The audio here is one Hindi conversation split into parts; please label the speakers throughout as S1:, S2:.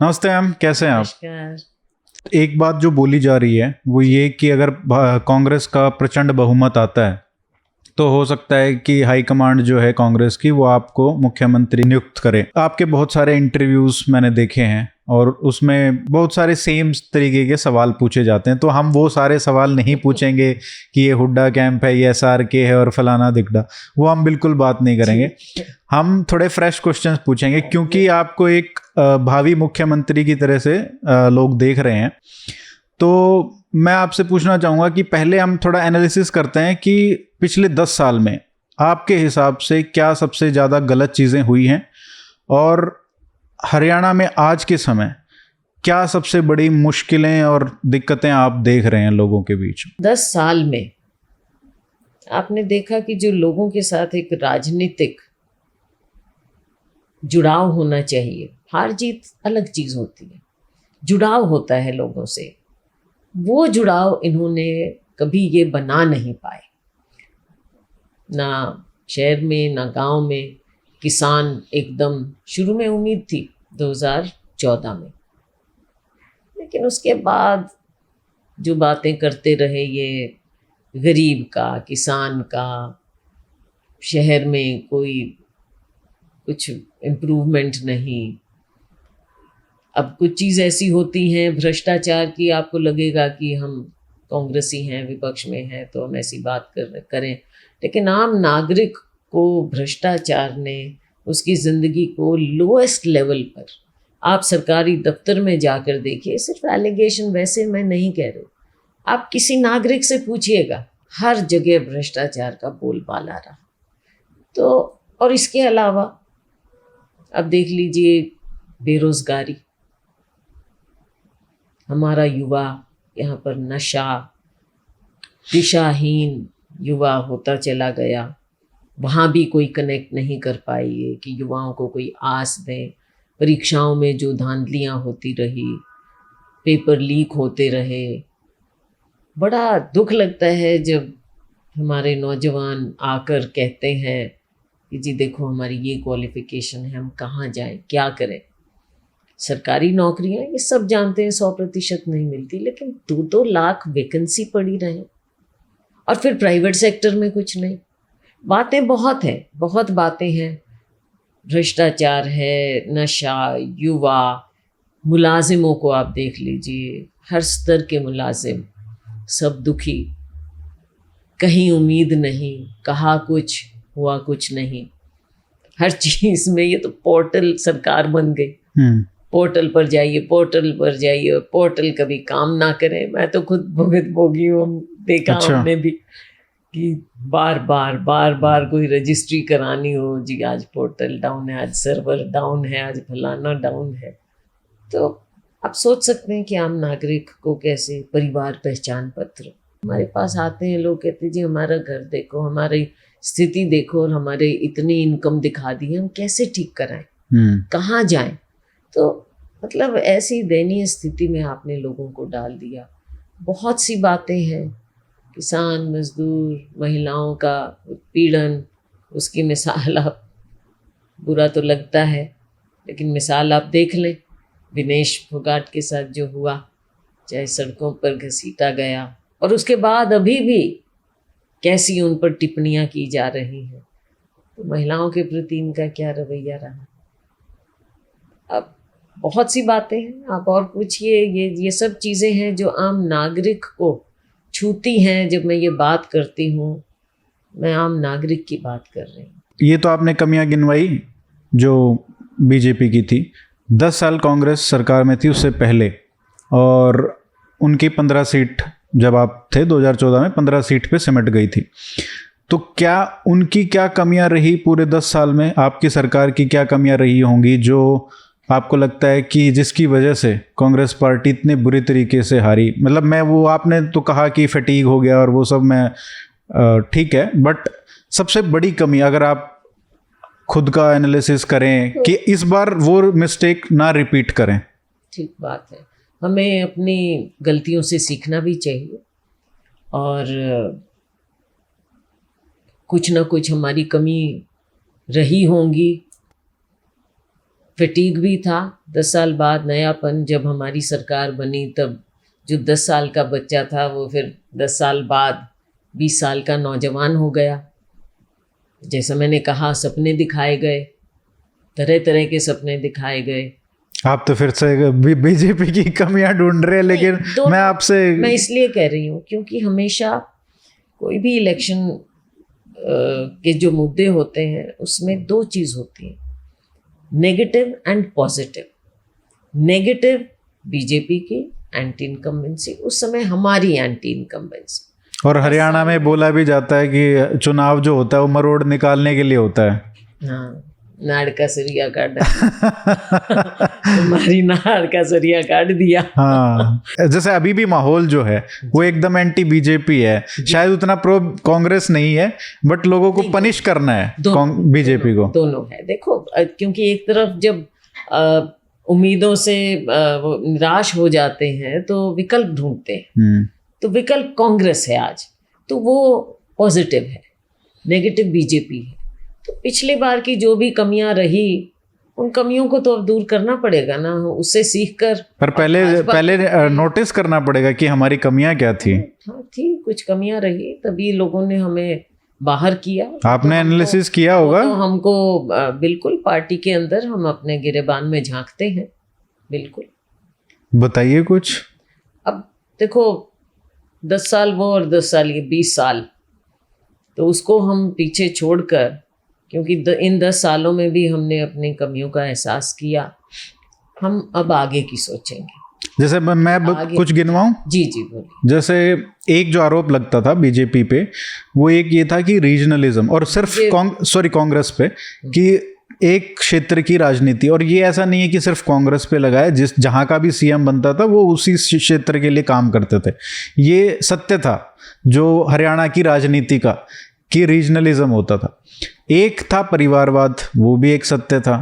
S1: नमस्ते मैम, कैसे हैं आप?
S2: नमस्कार।
S1: एक बात जो बोली जा रही है वो ये कि अगर कांग्रेस का प्रचंड बहुमत आता है तो हो सकता है कि हाईकमांड जो है कांग्रेस की वो आपको मुख्यमंत्री नियुक्त करे। आपके बहुत सारे इंटरव्यूज मैंने देखे हैं और उसमें बहुत सारे सेम तरीके के सवाल पूछे जाते हैं, तो हम वो सारे सवाल नहीं पूछेंगे कि ये हुड्डा कैंप है, ये SRK है और फलाना दिगड़ा। वो हम बिल्कुल बात नहीं करेंगे। हम थोड़े फ्रेश क्वेश्चंस पूछेंगे क्योंकि आपको एक भावी मुख्यमंत्री की तरह से लोग देख रहे हैं। तो मैं आपसे पूछना चाहूँगा कि पहले हम थोड़ा एनालिसिस करते हैं कि पिछले 10 साल में आपके हिसाब से क्या सबसे ज़्यादा गलत चीज़ें हुई हैं, और हरियाणा में आज के समय क्या सबसे बड़ी मुश्किलें और दिक्कतें आप देख रहे हैं लोगों के बीच?
S2: 10 साल में आपने देखा कि जो लोगों के साथ एक राजनीतिक जुड़ाव होना चाहिए, हार जीत अलग चीज होती है, जुड़ाव होता है लोगों से, वो जुड़ाव इन्होंने कभी ये बना नहीं पाए। ना शहर में ना गांव में। किसान एकदम शुरू में उम्मीद थी 2014 में, लेकिन उसके बाद जो बातें करते रहे ये गरीब का, किसान का, शहर में कोई कुछ इम्प्रूवमेंट नहीं। अब कुछ चीज़ ऐसी होती हैं भ्रष्टाचार की, आपको लगेगा कि हम कांग्रेसी हैं, विपक्ष में हैं तो हम ऐसी बात करें, लेकिन आम नागरिक को भ्रष्टाचार ने उसकी ज़िंदगी को लोएस्ट लेवल पर, आप सरकारी दफ्तर में जाकर देखिए, सिर्फ एलिगेशन वैसे मैं नहीं कह रही, आप किसी नागरिक से पूछिएगा, हर जगह भ्रष्टाचार का बोलबाला रहा। तो और इसके अलावा अब देख लीजिए बेरोजगारी, हमारा युवा यहाँ पर नशा, दिशाहीन युवा होता चला गया। वहाँ भी कोई कनेक्ट नहीं कर पाई है कि युवाओं को कोई आस दें। परीक्षाओं में जो धांधलियाँ होती रही, पेपर लीक होते रहे, बड़ा दुख लगता है जब हमारे नौजवान आकर कहते हैं कि जी देखो हमारी ये क्वालिफिकेशन है, हम कहाँ जाएं, क्या करें। सरकारी नौकरियां ये सब जानते हैं 100% नहीं मिलती, लेकिन 2-2 लाख वैकेंसी पड़ी रहे, और फिर प्राइवेट सेक्टर में कुछ नहीं। बातें बहुत हैं, बहुत बातें हैं। भ्रष्टाचार है, नशा, युवा, मुलाजिमों को आप देख लीजिए, हर स्तर के मुलाजिम सब दुखी, कहीं उम्मीद नहीं, कहा कुछ हुआ कुछ नहीं। हर चीज़ में ये तो पोर्टल सरकार बन गई, पोर्टल पर जाइए, पोर्टल पर जाइए, पोर्टल कभी काम ना करे। मैं तो खुद भुगत भोगी हूँ, देखा
S1: अच्छा।
S2: हमने भी कि बार बार कोई रजिस्ट्री करानी हो, जी आज पोर्टल डाउन है, आज सर्वर डाउन है, आज फलाना डाउन है। तो आप सोच सकते हैं कि आम नागरिक को कैसे, परिवार पहचान पत्र हमारे पास आते हैं, लोग कहते हैं जी हमारा घर देखो, हमारी स्थिति देखो और हमारे इतनी इनकम दिखा दी है, हम कैसे ठीक कराएं, कहाँ जाएं। तो मतलब ऐसी दयनीय स्थिति में आपने लोगों को डाल दिया। बहुत सी बातें हैं, किसान, मजदूर, महिलाओं का उत्पीड़न, उसकी मिसाल आप, बुरा तो लगता है लेकिन मिसाल आप देख लें, विनेश फोगाट के साथ जो हुआ, चाहे सड़कों पर घसीटा गया, और उसके बाद अभी भी कैसी उन पर टिप्पणियां की जा रही हैं। तो महिलाओं के प्रति इनका क्या रवैया रहा। अब बहुत सी बातें हैं, आप और पूछिए। ये सब चीज़ें हैं जो आम नागरिक को छूती हैं। जब मैं ये बात करती हूँ, मैं आम नागरिक की बात कर रही हूँ।
S1: ये तो आपने कमियां गिनवाई जो बीजेपी की थी। 10 साल कांग्रेस सरकार में थी उससे पहले, और उनकी 15 सीट जब आप थे 2014 में 15 सीट पे सिमट गई थी। तो क्या उनकी क्या कमियां रही पूरे 10 साल में? आपकी सरकार की क्या कमियां रही होंगी जो आपको लगता है कि जिसकी वजह से कांग्रेस पार्टी इतने बुरी तरीके से हारी? मतलब मैं वो, आपने तो कहा कि फटीग हो गया और वो सब, मैं ठीक है, बट सबसे बड़ी कमी अगर आप खुद का एनालिसिस करें कि इस बार वो मिस्टेक ना रिपीट करें।
S2: ठीक बात है, हमें अपनी गलतियों से सीखना भी चाहिए, और कुछ ना कुछ हमारी कमी रही होंगी। फटीग भी था। 10 साल बाद नयापन, जब हमारी सरकार बनी तब जो 10 साल का बच्चा था वो फिर 10 साल बाद 20 साल का नौजवान हो गया। जैसा मैंने कहा, सपने दिखाए गए, तरह तरह के सपने दिखाए गए।
S1: आप तो फिर से बीजेपी की कमियां ढूंढ रहे हैं, लेकिन मैं आपसे
S2: मैं इसलिए कह रही हूँ क्योंकि हमेशा कोई भी इलेक्शन के जो मुद्दे होते हैं उसमें दो चीज़ होती है, negative and positive. Negative BJP की एंटी इनकम्बेंसी, उस समय हमारी एंटी इनकम्बेंसी।
S1: और हरियाणा में बोला भी जाता है कि चुनाव जो होता है वो मरोड़ निकालने के लिए होता है।
S2: हाँ, नाड़ का सरिया काट तुम्हारी नाड़ का सरिया काट दिया।
S1: हाँ, जैसे अभी भी माहौल जो है वो एकदम एंटी बीजेपी है, शायद उतना प्रो कांग्रेस नहीं है, बट लोगों को पनिश करना है बीजेपी को।
S2: दोनों है। देखो, क्योंकि एक तरफ जब उम्मीदों से वो निराश हो जाते हैं तो विकल्प ढूंढते हैं। तो विकल्प कांग्रेस है आज, तो वो पॉजिटिव है, नेगेटिव बीजेपी है। तो पिछले बार की जो भी कमियां रही, उन कमियों को तो अब दूर करना पड़ेगा ना, उससे सीखकर।
S1: पर पहले नोटिस करना पड़ेगा कि हमारी कमियां क्या थी।
S2: हाँ, थी, कुछ कमियां रही, तभी लोगों ने हमें बाहर किया।
S1: आपने एनालिसिस किया होगा।
S2: तो हमको बिल्कुल पार्टी के अंदर हम अपने गिरेबान में झांकते हैं, बिल्कुल।
S1: बताइए कुछ।
S2: अब देखो, 10 साल वो और 10 साल ये, 20 साल, तो उसको हम पीछे छोड़कर, क्योंकि इन 10 सालों में भी हमने अपनी कमियों का एहसास किया, हम अब आगे की सोचेंगे।
S1: जैसे मैं कुछ गिनवाऊं?
S2: जी जी, बोलिए।
S1: जैसे एक जो आरोप लगता था बीजेपी पे, वो एक ये था कि रीजनलिज्म, और सिर्फ कांग्रेस पे, कि एक क्षेत्र की राजनीति। और ये ऐसा नहीं है कि सिर्फ कांग्रेस पे लगा है, जहां का भी सीएम बनता था वो उसी क्षेत्र के लिए काम करते थे। ये सत्य था जो हरियाणा की राजनीति का, कि रीजनलिज्म होता था। एक था परिवारवाद, वो भी एक सत्य था।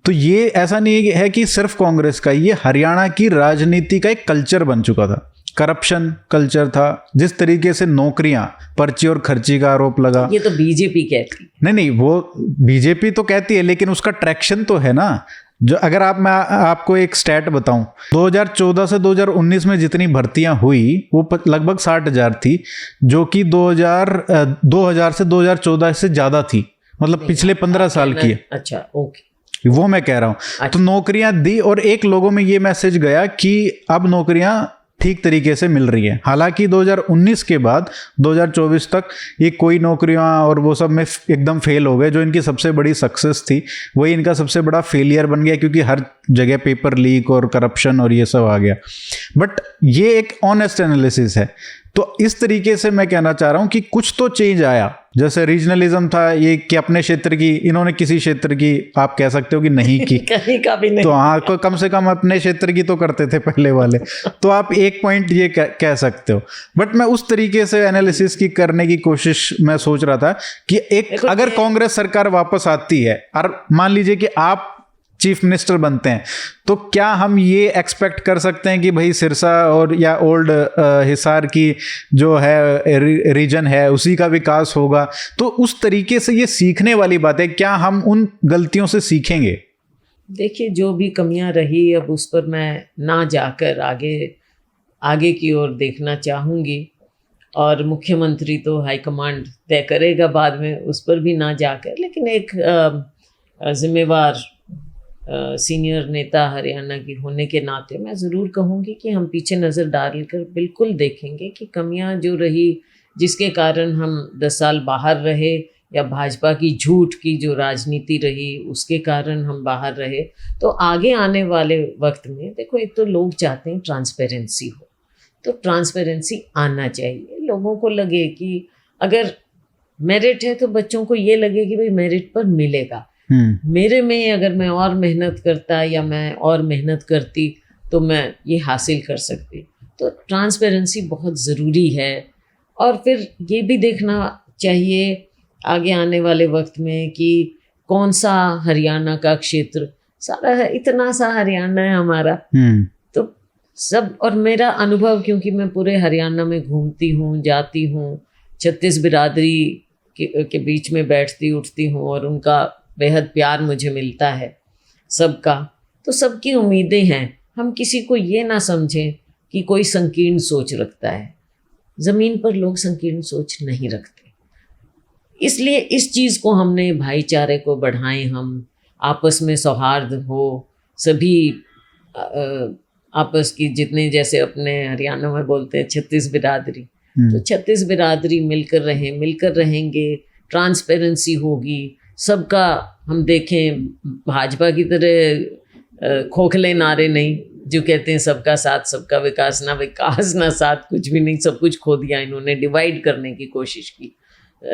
S1: तो ये ऐसा नहीं है कि सिर्फ कांग्रेस का, ये हरियाणा की राजनीति का एक कल्चर बन चुका था। करप्शन कल्चर था, जिस तरीके से नौकरियां, पर्ची और खर्ची का आरोप लगा।
S2: ये तो बीजेपी कहती।
S1: नहीं, वो बीजेपी तो कहती है, लेकिन उसका ट्रैक्शन तो है ना। जो अगर मैं आपको एक स्टैट बताऊं, 2014 से 2019 में जितनी भर्तियां हुई वो लगभग 60,000 थी, जो कि 2000 से 2014 से ज्यादा थी, मतलब पिछले 15 साल की है।
S2: अच्छा, ओके,
S1: वो मैं कह रहा हूं।
S2: अच्छा।
S1: तो नौकरियां दी, और एक लोगों में ये मैसेज गया कि अब नौकरियां ठीक तरीके से मिल रही है। हालांकि 2019 के बाद 2024 तक ये कोई नौकरियां और वो सब में एकदम फेल हो गए। जो इनकी सबसे बड़ी सक्सेस थी वही इनका सबसे बड़ा फेलियर बन गया, क्योंकि हर जगह पेपर लीक और करप्शन और ये सब आ गया। बट ये एक ऑनेस्ट एनालिसिस है। तो इस तरीके से मैं कहना चाह रहा हूं कि कुछ तो चेंज आया। जैसे रीजनलिज्म था ये, कि अपने क्षेत्र की, इन्होंने किसी क्षेत्र की आप कह सकते हो कि नहीं की
S2: कहीं का भी नहीं।
S1: तो हाँ, कम से कम अपने क्षेत्र की तो करते थे पहले वाले। तो आप एक पॉइंट ये कह सकते हो। बट मैं उस तरीके से एनालिसिस की करने की कोशिश मैं सोच रहा था कि एक अगर कांग्रेस सरकार वापस आती है और मान लीजिए कि आप चीफ मिनिस्टर बनते हैं, तो क्या हम ये एक्सपेक्ट कर सकते हैं कि भाई सिरसा और या ओल्ड हिसार की जो है रीजन है उसी का विकास होगा? तो उस तरीके से ये सीखने वाली बात है। क्या हम उन गलतियों से सीखेंगे?
S2: देखिए, जो भी कमियां रही, अब उस पर मैं ना जाकर आगे की ओर देखना चाहूँगी, और मुख्यमंत्री तो हाईकमांड तय करेगा बाद में, उस पर भी ना जाकर। लेकिन एक जिम्मेवार सीनियर नेता हरियाणा की होने के नाते मैं ज़रूर कहूँगी कि हम पीछे नज़र डालकर बिल्कुल देखेंगे कि कमियां जो रही, जिसके कारण हम 10 साल बाहर रहे, या भाजपा की झूठ की जो राजनीति रही उसके कारण हम बाहर रहे, तो आगे आने वाले वक्त में देखो, एक तो लोग चाहते हैं ट्रांसपेरेंसी हो, तो ट्रांसपेरेंसी आना चाहिए। लोगों को लगे कि अगर मेरिट है तो बच्चों को ये लगे कि भाई मेरिट पर मिलेगा। मेरे में अगर मैं और मेहनत करता या मैं और मेहनत करती तो मैं ये हासिल कर सकती। तो ट्रांसपेरेंसी बहुत ज़रूरी है। और फिर ये भी देखना चाहिए आगे आने वाले वक्त में कि कौन सा हरियाणा का क्षेत्र, सारा है, इतना सा हरियाणा है हमारा, तो सब, और मेरा अनुभव, क्योंकि मैं पूरे हरियाणा में घूमती हूँ, जाती हूँ, 36 बिरादरी के बीच में बैठती उठती हूँ, और उनका बेहद प्यार मुझे मिलता है। सबका, तो सबकी उम्मीदें हैं। हम किसी को ये ना समझें कि कोई संकीर्ण सोच रखता है। ज़मीन पर लोग संकीर्ण सोच नहीं रखते। इसलिए इस चीज़ को हमने, भाईचारे को बढ़ाएं, हम आपस में सौहार्द हो, सभी आपस की जितने, जैसे अपने हरियाणा में बोलते हैं 36 बिरादरी, तो 36 बिरादरी मिलकर रहें, मिलकर रहेंगे, ट्रांसपेरेंसी होगी सबका। हम देखें भाजपा की तरह खोखले नारे नहीं जो कहते हैं सबका साथ सबका विकास, ना विकास ना साथ, कुछ भी नहीं, सब कुछ खो दिया इन्होंने, डिवाइड करने की कोशिश की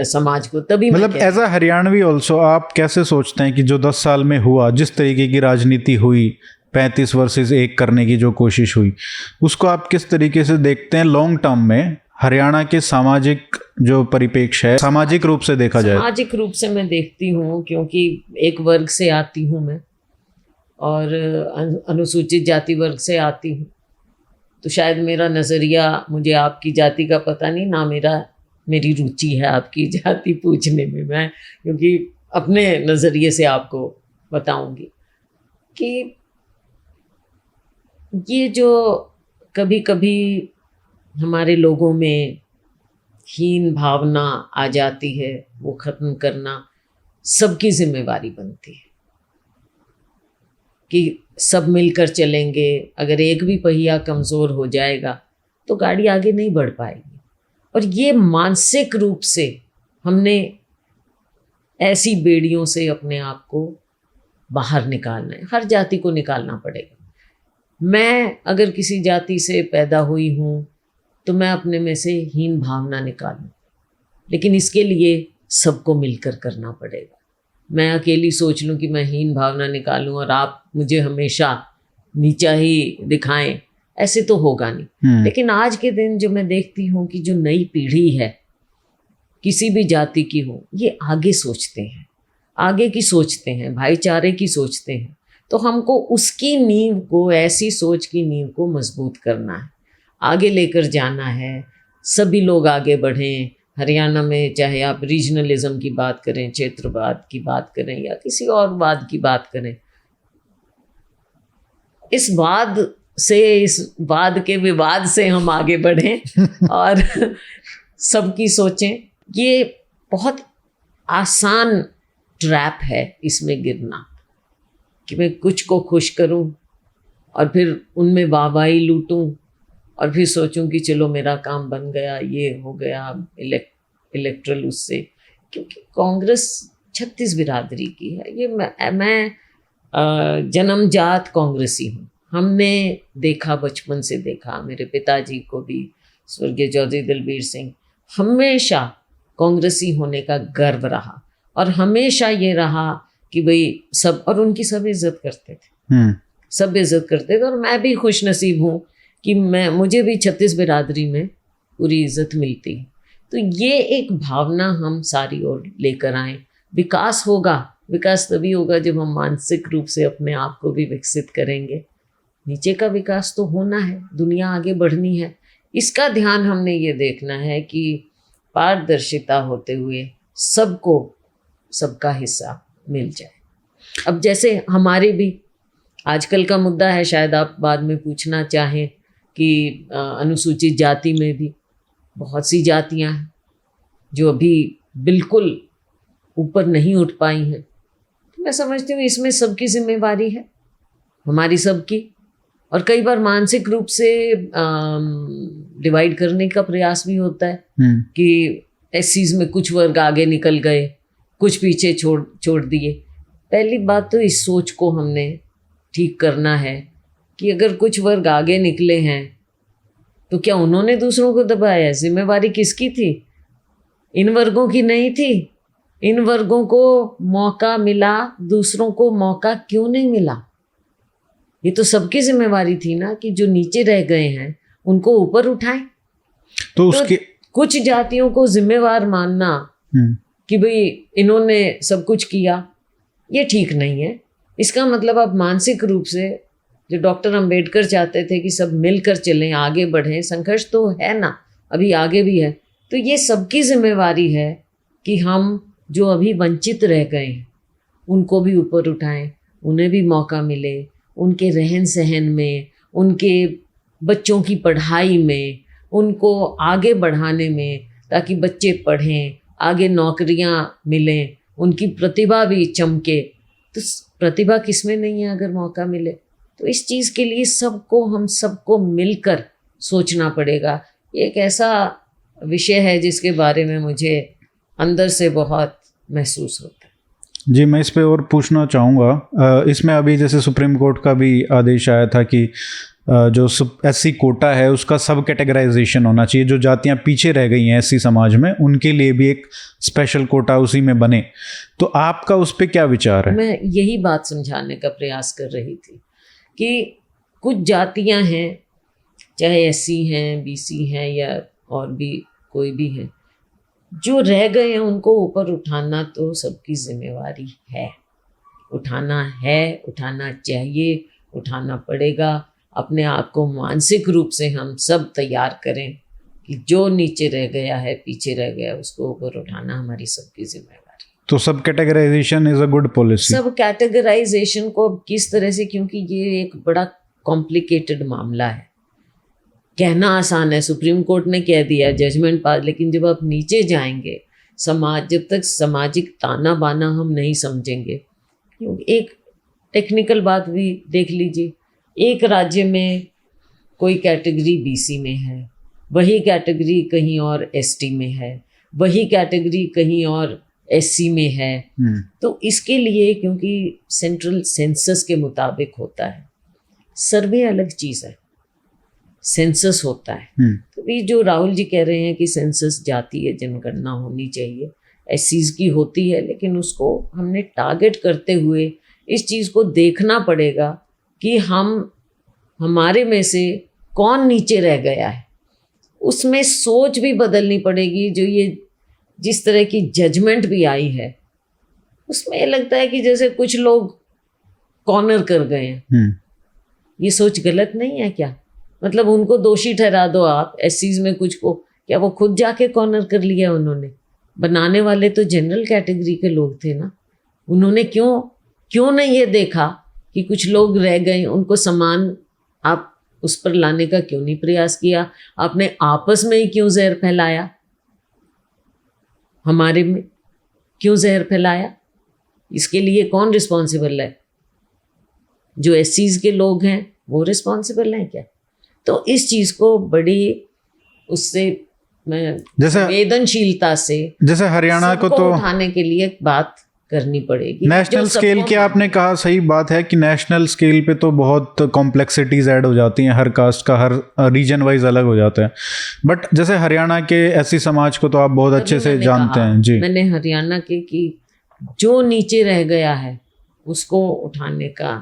S2: समाज को। तभी
S1: मतलब एज अ हरियाणवी ऑल्सो आप कैसे सोचते हैं कि जो 10 साल में हुआ, जिस तरीके की राजनीति हुई, 35 वर्सेस 1 करने की जो कोशिश हुई, उसको आप किस तरीके से देखते हैं लॉन्ग टर्म में हरियाणा के सामाजिक जो परिप्रेक्ष्य है, सामाजिक रूप से देखा जाए?
S2: सामाजिक रूप से मैं देखती हूँ, क्योंकि एक वर्ग से आती हूँ मैं, और अनुसूचित जाति वर्ग से आती हूँ, तो शायद मेरा नज़रिया, मुझे आपकी जाति का पता नहीं ना, मेरी रुचि है आपकी जाति पूछने में, मैं क्योंकि अपने नज़रिए से आपको बताऊंगी कि ये जो कभी कभी हमारे लोगों में हीन भावना आ जाती है, वो ख़त्म करना सबकी जिम्मेवारी बनती है कि सब मिलकर चलेंगे। अगर एक भी पहिया कमज़ोर हो जाएगा तो गाड़ी आगे नहीं बढ़ पाएगी। और ये मानसिक रूप से हमने ऐसी बेड़ियों से अपने आप को बाहर निकालना है, हर जाति को निकालना पड़ेगा। मैं अगर किसी जाति से पैदा हुई हूँ तो मैं अपने में से हीन भावना निकालूं, लेकिन इसके लिए सबको मिलकर करना पड़ेगा। मैं अकेली सोच लूं कि मैं हीन भावना निकालूं और आप मुझे हमेशा नीचा ही दिखाएं, ऐसे तो होगा नहीं। लेकिन आज के दिन जो मैं देखती हूँ कि जो नई पीढ़ी है, किसी भी जाति की हो, ये आगे सोचते हैं, आगे की सोचते हैं, भाईचारे की सोचते हैं। तो हमको उसकी नींव को, ऐसी सोच की नींव को मजबूत करना है, आगे लेकर जाना है। सभी लोग आगे बढ़ें। हरियाणा में चाहे आप रीजनलिज्म की बात करें, क्षेत्रवाद की बात करें, या किसी और वाद की बात करें, इस वाद के विवाद से हम आगे बढ़ें और सबकी सोचें। ये बहुत आसान ट्रैप है इसमें गिरना, कि मैं कुछ को खुश करूं और फिर उनमें वाहवाही लूटूं और फिर सोचूं कि चलो मेरा काम बन गया, ये हो गया इलेक्ट्रल उससे। क्योंकि कांग्रेस 36 बिरादरी की है। ये मैं जन्मजात कांग्रेसी हूँ। हमने देखा, बचपन से देखा, मेरे पिताजी को भी, स्वर्गीय चौधरी दलबीर सिंह, हमेशा कांग्रेसी होने का गर्व रहा, और हमेशा ये रहा कि भाई सब, और उनकी सब इज्जत करते थे, सब इज्जत करते थे। और मैं भी खुश नसीब हूँ कि मुझे भी 36 बिरादरी में पूरी इज्जत मिलती है। तो ये एक भावना हम सारी ओर लेकर आएँ। विकास होगा, विकास तभी होगा जब हम मानसिक रूप से अपने आप को भी विकसित करेंगे। नीचे का विकास तो होना है, दुनिया आगे बढ़नी है। इसका ध्यान हमने ये देखना है कि पारदर्शिता होते हुए सबको सबका हिस्सा मिल जाए। अब जैसे हमारे भी आजकल का मुद्दा है, शायद आप बाद में पूछना चाहें, कि अनुसूचित जाति में भी बहुत सी जातियां हैं जो अभी बिल्कुल ऊपर नहीं उठ पाई हैं। तो मैं समझती हूँ इसमें सबकी जिम्मेवारी है, हमारी सबकी। और कई बार मानसिक रूप से डिवाइड करने का प्रयास भी होता है कि इस चीज़ में कुछ वर्ग आगे निकल गए, कुछ पीछे छोड़ दिए। पहली बात तो इस सोच को हमने ठीक करना है कि अगर कुछ वर्ग आगे निकले हैं तो क्या उन्होंने दूसरों को दबाया? जिम्मेवारी किसकी थी? इन वर्गों की नहीं थी। इन वर्गों को मौका मिला, दूसरों को मौका क्यों नहीं मिला? ये तो सबकी जिम्मेवारी थी ना, कि जो नीचे रह गए हैं उनको ऊपर उठाएं।
S1: तो उसके
S2: कुछ जातियों को जिम्मेवार मानना कि भाई इन्होंने सब कुछ किया, ये ठीक नहीं है। इसका मतलब आप मानसिक रूप से, जो डॉक्टर अंबेडकर चाहते थे कि सब मिलकर चलें, आगे बढ़ें, संघर्ष तो है ना, अभी आगे भी है, तो ये सबकी जिम्मेवारी है कि हम जो अभी वंचित रह गए हैं उनको भी ऊपर उठाएं, उन्हें भी मौका मिले, उनके रहन सहन में, उनके बच्चों की पढ़ाई में, उनको आगे बढ़ाने में, ताकि बच्चे पढ़ें, आगे नौकरियां मिलें, उनकी प्रतिभा भी चमके। तो प्रतिभा किसमें नहीं है अगर मौका मिले? तो इस चीज़ के लिए हम सबको मिलकर सोचना पड़ेगा। ये एक ऐसा विषय है जिसके बारे में मुझे अंदर से बहुत महसूस होता है।
S1: जी, मैं इस पे और पूछना चाहूँगा, इसमें अभी जैसे सुप्रीम कोर्ट का भी आदेश आया था कि जो एससी कोटा है उसका सब कैटेगराइजेशन होना चाहिए, जो जातियां पीछे रह गई हैं एससी समाज में उनके लिए भी एक स्पेशल कोटा उसी में बने। तो आपका उस पर क्या विचार है?
S2: मैं यही बात समझाने का प्रयास कर रही थी कि कुछ जातियां हैं, चाहे एससी हैं, बीसी हैं या और भी कोई भी हैं, जो रह गए हैं, उनको ऊपर उठाना तो सबकी जिम्मेवारी है। उठाना चाहिए, उठाना पड़ेगा। अपने आप को मानसिक रूप से हम सब तैयार करें कि जो नीचे रह गया है, पीछे रह गया, उसको ऊपर उठाना हमारी सबकी जिम्मेवारी।
S1: तो sub categorization is a good policy.
S2: Sub categorization को किस तरह से, क्योंकि ये एक बड़ा कॉम्प्लिकेटेड मामला है। कहना आसान है, सुप्रीम कोर्ट ने कह दिया, जजमेंट पास, लेकिन जब आप नीचे जाएंगे, जब तक सामाजिक ताना बाना हम नहीं समझेंगे। एक टेक्निकल बात भी देख लीजिए, एक राज्य में कोई कैटेगरी बीसी में है, वही कैटेगरी कहीं और एसटी में है, वही कैटेगरी कहीं और एससी में है। तो इसके लिए, क्योंकि सेंट्रल सेंसस के मुताबिक होता है, सर्वे अलग चीज़ है, सेंसस होता है। तो ये जो राहुल जी कह रहे हैं कि सेंसस जातीय जनगणना होनी चाहिए, एससीज की होती है, लेकिन उसको हमने टारगेट करते हुए इस चीज़ को देखना पड़ेगा कि हमारे में से कौन नीचे रह गया है। उसमें सोच भी बदलनी पड़ेगी। जो ये जिस तरह की जजमेंट भी आई है, उसमें ये लगता है कि जैसे कुछ लोग कॉर्नर कर गए हैं। ये सोच गलत नहीं है क्या? मतलब उनको दोषी ठहरा दो आप, एससीज में कुछ को, क्या वो खुद जाके कॉर्नर कर लिया उन्होंने? बनाने वाले तो जनरल कैटेगरी के लोग थे ना। उन्होंने क्यों नहीं ये देखा कि कुछ लोग रह गए, उनको समान आप उस पर लाने का क्यों नहीं प्रयास किया? आपने आपस में ही क्यों जहर फैलाया? हमारे में क्यों जहर फैलाया? इसके लिए कौन रिस्पॉन्सिबल है? जो एससीज के लोग हैं वो रिस्पॉन्सिबल हैं क्या? तो इस चीज को बड़ी उससे मैं संवेदनशीलता से,
S1: जैसे हरियाणा को तो
S2: उठाने के लिए बात करनी पड़ेगी।
S1: नेशनल स्केल की आपने कहा, सही बात है कि नेशनल स्केल पे तो बहुत कॉम्प्लेक्सिटीज ऐड हो जाती हैं, हर कास्ट का हर रीजन वाइज अलग हो जाता है। बट जैसे हरियाणा के एससी समाज को तो आप बहुत अच्छे से जानते हैं। जी, मैंने
S2: हरियाणा के कि जो नीचे रह गया है उसको उठाने का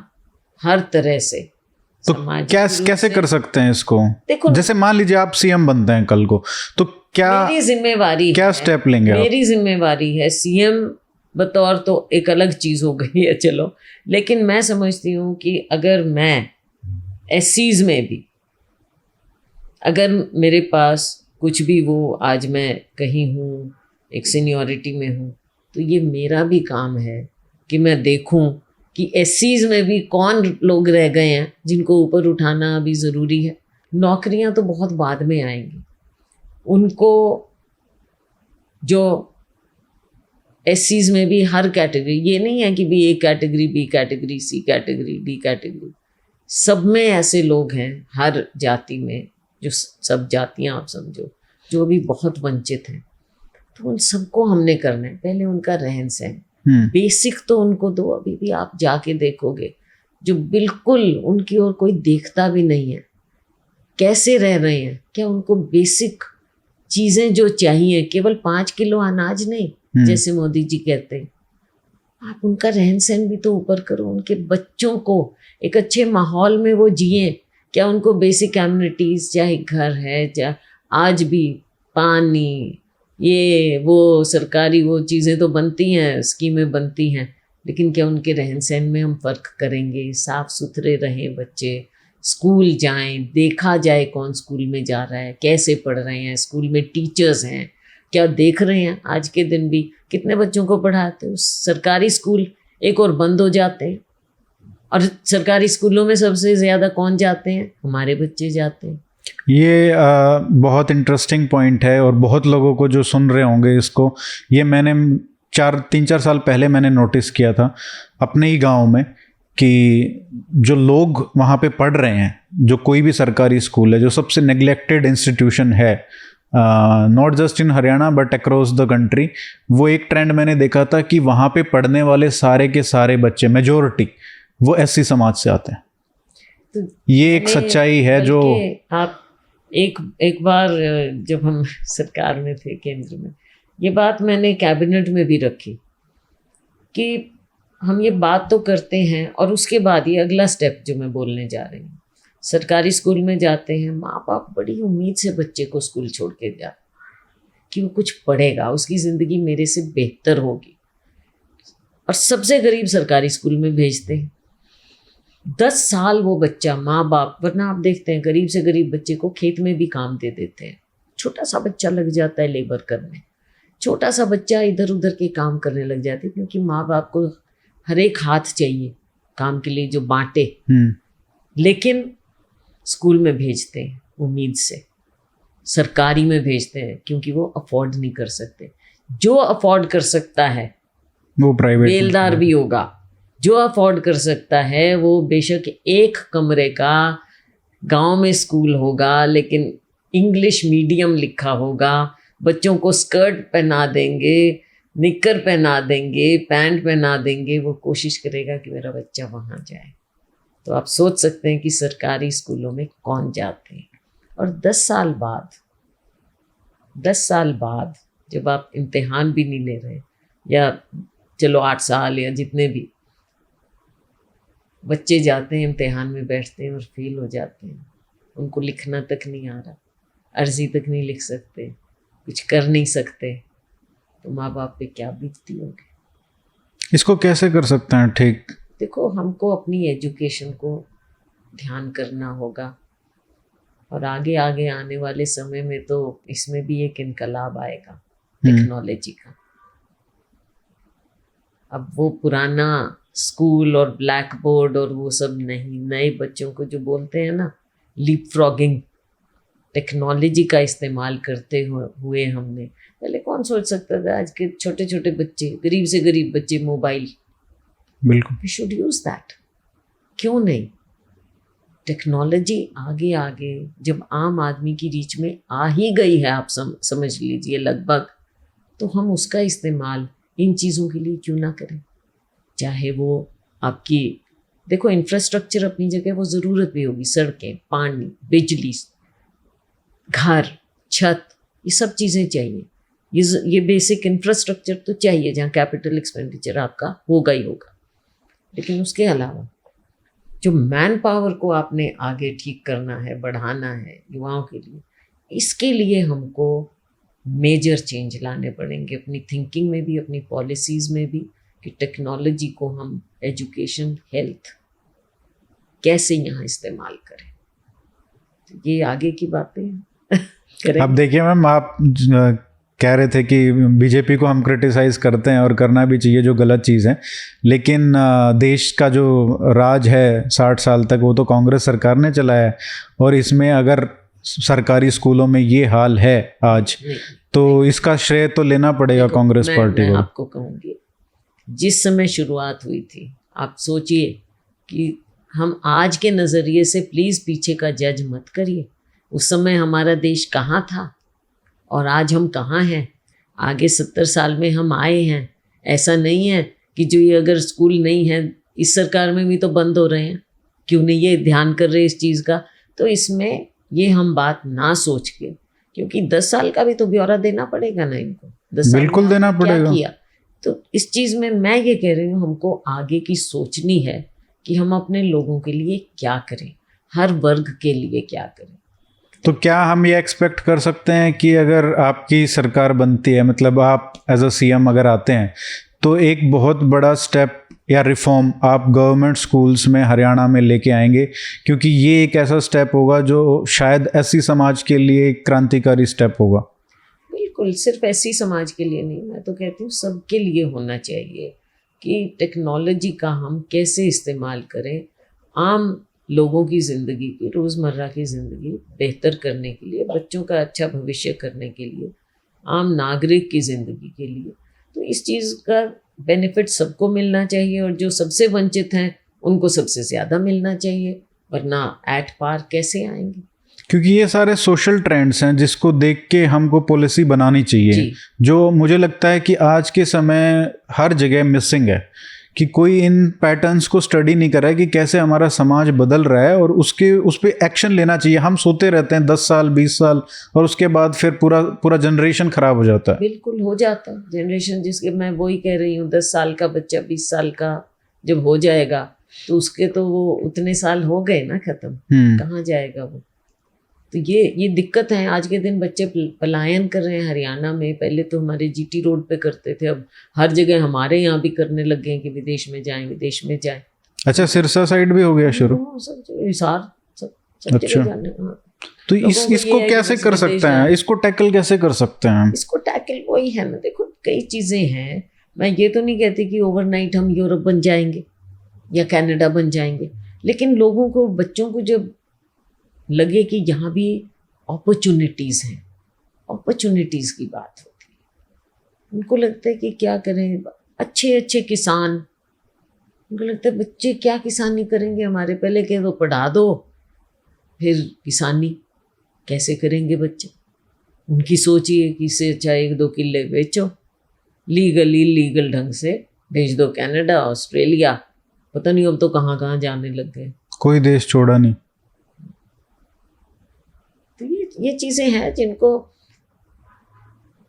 S2: हर तरह से,
S1: तो कैसे कर सकते हैं इसको? देखो, जैसे मान लीजिए आप सीएम बनते हैं कल को, तो
S2: मेरी जिम्मेवारी,
S1: क्या स्टेप लेंगे?
S2: मेरी जिम्मेवारी है। सीएम बतौर तो एक अलग चीज हो गई है, चलो, लेकिन मैं समझती हूँ कि अगर मैं एससीज में भी, अगर मेरे पास कुछ भी, वो आज मैं कहीं हूँ, एक सीनियरिटी में हूँ, तो ये मेरा भी काम है कि मैं देखूं कि एससीज में भी कौन लोग रह गए हैं जिनको ऊपर उठाना अभी ज़रूरी है। नौकरियां तो बहुत बाद में आएंगी, उनको जो एससीज में भी हर कैटेगरी, ये नहीं है कि भी A category, B category, C category, D category, सब में ऐसे लोग हैं हर जाति में, जो सब जातियां आप समझो, जो भी बहुत वंचित हैं। तो उन सबको हमने करना है। पहले उनका रहन सहन बेसिक तो उनको दो। अभी भी आप जाके देखोगे जो बिल्कुल उनकी ओर कोई देखता भी नहीं है, कैसे रह रहे हैं, क्या उनको बेसिक चीज़ें जो चाहिए, केवल 5 किलो अनाज नहीं जैसे मोदी जी कहते हैं, आप उनका रहन सहन भी तो ऊपर करो। उनके बच्चों को एक अच्छे माहौल में वो जिए, क्या उनको बेसिक एम्यूनिटीज़, चाहे घर है, चाहे आज भी पानी, ये वो सरकारी वो चीज़ें तो बनती हैं, स्कीमें बनती हैं, लेकिन क्या उनके रहन सहन में हम फ़र्क करेंगे? साफ़ सुथरे रहें बच्चे, स्कूल जाएं, देखा जाए कौन स्कूल में जा रहा है, कैसे पढ़ रहे हैं, स्कूल में टीचर्स हैं, क्या देख रहे हैं? आज के दिन भी कितने बच्चों को पढ़ाते हो? सरकारी स्कूल एक और बंद हो जाते हैं, और सरकारी स्कूलों में सबसे ज़्यादा कौन जाते हैं? हमारे बच्चे जाते हैं।
S1: ये बहुत इंटरेस्टिंग पॉइंट है और बहुत लोगों को जो सुन रहे होंगे इसको, ये मैंने 3-4 साल पहले मैंने नोटिस किया था अपने ही गांव में कि जो लोग वहाँ पे पढ़ रहे हैं, जो कोई भी सरकारी स्कूल है, जो सबसे नेग्लेक्टेड इंस्टीट्यूशन है not just in Haryana but across the country, वो एक ट्रेंड मैंने देखा था कि वहाँ पे पढ़ने वाले सारे के सारे बच्चे, मेजोरिटी, वो एससी समाज से आते हैं।
S2: तो
S1: ये एक सच्चाई है जो
S2: आप एक बार जब हम सरकार में थे, केंद्र में, ये बात मैंने कैबिनेट में भी रखी कि हम ये बात तो करते हैं और उसके बाद ये अगला स्टेप जो मैं बोलने जा रही हूँ, सरकारी स्कूल में जाते हैं, माँ बाप बड़ी उम्मीद से बच्चे को स्कूल छोड़ के जाते कि वो कुछ पढ़ेगा, उसकी ज़िंदगी मेरे से बेहतर होगी, और सबसे गरीब सरकारी स्कूल में भेजते हैं। 10 साल वो बच्चा, माँ बाप, वरना आप देखते हैं गरीब से गरीब बच्चे को खेत में भी काम दे देते हैं, छोटा सा बच्चा लग जाता है लेबर करने, छोटा सा बच्चा इधर उधर के काम करने लग जाते हैं, क्योंकि माँ बाप को हर एक हाथ चाहिए काम के लिए जो बांटे। लेकिन स्कूल में भेजते हैं उम्मीद से, सरकारी में भेजते हैं क्योंकि वो अफोर्ड नहीं कर सकते। जो अफोर्ड कर सकता है
S1: वो प्राइवेट
S2: बेलदार भी होगा, जो अफोर्ड कर सकता है वो बेशक एक कमरे का गांव में स्कूल होगा, लेकिन इंग्लिश मीडियम लिखा होगा, बच्चों को स्कर्ट पहना देंगे, निक्कर पहना देंगे, पैंट पहना देंगे, वो कोशिश करेगा कि मेरा बच्चा वहाँ जाए। तो आप सोच सकते हैं कि सरकारी स्कूलों में कौन जाते हैं। और 10 साल बाद जब आप इम्तिहान भी नहीं ले रहे, या चलो 8 साल या जितने भी, बच्चे जाते हैं इम्तिहान में बैठते हैं और फेल हो जाते हैं, उनको लिखना तक नहीं आ रहा, अर्जी तक नहीं लिख सकते, कुछ कर नहीं सकते, तो माँ बाप पे क्या बीतती होगी।
S1: इसको कैसे कर सकते हैं ठीक?
S2: देखो, हमको अपनी एजुकेशन को ध्यान करना होगा, और आगे आगे आने वाले समय में तो इसमें भी एक इनकलाब आएगा टेक्नोलॉजी का। अब वो पुराना स्कूल और ब्लैक बोर्ड और वो सब नहीं, नए बच्चों को जो बोलते हैं ना लीप फ्रॉगिंग, टेक्नोलॉजी का इस्तेमाल करते हुए हमने, पहले कौन सोच सकता था आज के छोटे छोटे बच्चे, गरीब से गरीब बच्चे, मोबाइल,
S1: बिल्कुल,
S2: वी शुड यूज दैट, क्यों नहीं। टेक्नोलॉजी आगे आगे जब आम आदमी की रीच में आ ही गई है, आप समझ लीजिए लगभग, तो हम उसका इस्तेमाल इन चीज़ों के लिए क्यों ना करें। चाहे वो आपकी, देखो इंफ्रास्ट्रक्चर अपनी जगह वो ज़रूरत भी होगी, सड़कें, पानी, बिजली, घर, छत, ये सब चीज़ें चाहिए, ये बेसिक इंफ्रास्ट्रक्चर तो चाहिए, जहाँ कैपिटल एक्सपेंडिचर आपका होगा ही होगा। लेकिन उसके अलावा जो मैन पावर को आपने आगे ठीक करना है, बढ़ाना है युवाओं के लिए, इसके लिए हमको मेजर चेंज लाने पड़ेंगे अपनी थिंकिंग में भी, अपनी पॉलिसीज़ में भी, कि टेक्नोलॉजी को हम एजुकेशन, हेल्थ कैसे यहाँ इस्तेमाल करें। तो ये आगे की बातें हैं।
S1: अब देखिए मैम, आप कह रहे थे कि बीजेपी को हम क्रिटिसाइज़ करते हैं और करना भी चाहिए, जो गलत चीज़ है, लेकिन देश का जो राज है 60 साल तक वो तो कांग्रेस सरकार ने चलाया है, और इसमें अगर सरकारी स्कूलों में ये हाल है आज, तो इसका श्रेय तो लेना पड़ेगा कांग्रेस पार्टी को।
S2: मैं आपको कहूँगी, जिस समय शुरुआत हुई थी, आप सोचिए कि हम आज के नज़रिए से प्लीज़ पीछे का जज मत करिए, उस समय हमारा देश कहाँ था और आज हम कहाँ हैं। आगे 70 साल में हम आए हैं, ऐसा नहीं है कि जो ये अगर स्कूल नहीं है, इस सरकार में भी तो बंद हो रहे हैं, क्यों नहीं ये ध्यान कर रहे इस चीज़ का। तो इसमें ये हम बात ना सोच के, क्योंकि 10 साल का भी तो ब्यौरा देना पड़ेगा ना इनको, 10 साल
S1: बिल्कुल देना पड़ेगा।
S2: क्या किया, तो इस चीज़ में मैं ये कह रही हूँ, हमको आगे की सोचनी है कि हम अपने लोगों के लिए क्या करें, हर वर्ग के लिए क्या करें।
S1: तो क्या हम ये एक्सपेक्ट कर सकते हैं कि अगर आपकी सरकार बनती है, मतलब आप एज अ सीएम अगर आते हैं, तो एक बहुत बड़ा स्टेप या रिफॉर्म आप गवर्नमेंट स्कूल्स में हरियाणा में लेके आएंगे? क्योंकि ये एक ऐसा स्टेप होगा जो शायद एससी समाज के लिए एक क्रांतिकारी स्टेप होगा।
S2: बिल्कुल, सिर्फ एससी समाज के लिए नहीं, मैं तो कहती हूँ सबके लिए होना चाहिए, कि टेक्नोलॉजी का हम कैसे इस्तेमाल करें आम लोगों की ज़िंदगी की, रोज़मर्रा की ज़िंदगी बेहतर करने के लिए, बच्चों का अच्छा भविष्य करने के लिए, आम नागरिक की ज़िंदगी के लिए। तो इस चीज़ का बेनिफिट सबको मिलना चाहिए और जो सबसे वंचित हैं उनको सबसे ज़्यादा मिलना चाहिए, वरना एट पार कैसे आएंगे।
S1: क्योंकि ये सारे सोशल ट्रेंड्स हैं जिसको देख के हमको पॉलिसी बनानी चाहिए,
S2: जी।
S1: जो मुझे लगता है कि आज के समय हर जगह मिसिंग है, कि कोई इन पैटर्न्स को स्टडी नहीं कर रहा है कि कैसे हमारा समाज बदल रहा है और उस पे एक्शन लेना चाहिए। हम सोते रहते हैं 10 साल 20 साल और उसके बाद फिर पूरा जनरेशन खराब हो जाता है।
S2: बिल्कुल हो जाता है जनरेशन, जिसके मैं वही कह रही हूँ 10 साल का बच्चा 20 साल का जब हो जाएगा तो उसके तो वो उतने साल हो गए ना खत्म, कहाँ जाएगा वो। तो ये दिक्कत है। आज के दिन बच्चे पलायन कर रहे हैं हरियाणा में, पहले तो हमारे जीटी रोड पे करते थे, अब हर जगह हमारे यहाँ भी करने लग गए हैं कि विदेश में जाएं।
S1: अच्छा, सिरसा साइड भी हो गया शुरू?
S2: सब हिसार सब
S1: अच्छा।
S2: जगह जाने। हाँ।
S1: तो
S2: लोगों को
S1: इसको
S2: ये है
S1: कैसे
S2: कि
S1: कर
S2: बस
S1: सकते
S2: विदेश
S1: हैं,
S2: जाएं।
S1: इसको टैकल कैसे कर सकते हैं हम?
S2: इसको टैकल वही है ना, देखो कई चीज़ें हैं। मैं ये तो नहीं कहती कि ओवरनाइट हम यूरोप बन जाएंगे या कनाडा बन जाएंगे, लेकिन लोगों को, बच्चों को जब लगे कि यहाँ भी अपॉर्चुनिटीज़ हैं, अपॉर्चुनिटीज़ की बात होती है, उनको लगता है कि क्या करें, अच्छे किसान, उनको लगता है बच्चे क्या किसानी करेंगे हमारे, पहले कह दो पढ़ा दो फिर किसानी कैसे करेंगे बच्चे। उनकी सोच ही है कि इससे अच्छा 1-2 किले बेचो, लीगल ढंग से भेज दो कनाडा, ऑस्ट्रेलिया, पता नहीं अब तो कहाँ कहाँ जाने लग गए,
S1: कोई देश छोड़ा नहीं।
S2: तो ये चीज़ें हैं जिनको,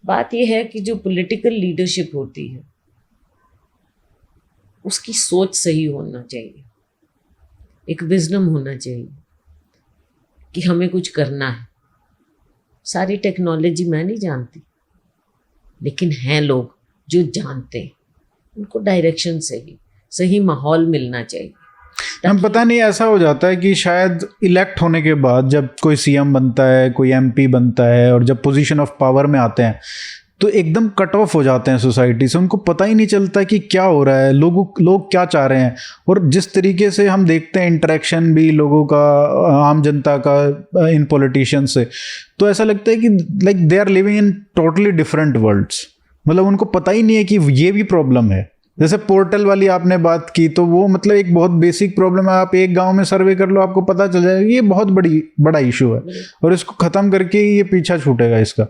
S2: बात ये है कि जो पॉलिटिकल लीडरशिप होती है उसकी सोच सही होना चाहिए, एक विजडम होना चाहिए कि हमें कुछ करना है। सारी टेक्नोलॉजी मैं नहीं जानती, लेकिन हैं लोग जो जानते हैं, उनको डायरेक्शन सही माहौल मिलना चाहिए।
S1: हम पता नहीं, ऐसा हो जाता है कि शायद इलेक्ट होने के बाद जब कोई सीएम बनता है, कोई एमपी बनता है और जब पोजीशन ऑफ पावर में आते हैं तो एकदम कट ऑफ हो जाते हैं सोसाइटी से, उनको पता ही नहीं चलता कि क्या हो रहा है, लोग क्या चाह रहे हैं। और जिस तरीके से हम देखते हैं इंटरेक्शन भी लोगों का, आम जनता का इन पॉलिटिशियन से, तो ऐसा लगता है कि like they are living in totally different worlds. मतलब उनको पता ही नहीं है कि ये भी प्रॉब्लम है। जैसे पोर्टल वाली आपने बात की, तो वो मतलब एक बहुत बेसिक प्रॉब्लम है। आप एक गांव में सर्वे कर लो, आपको पता चल जाएगा ये बहुत बड़ा इशू है और इसको खत्म करके ही ये पीछा छूटेगा इसका।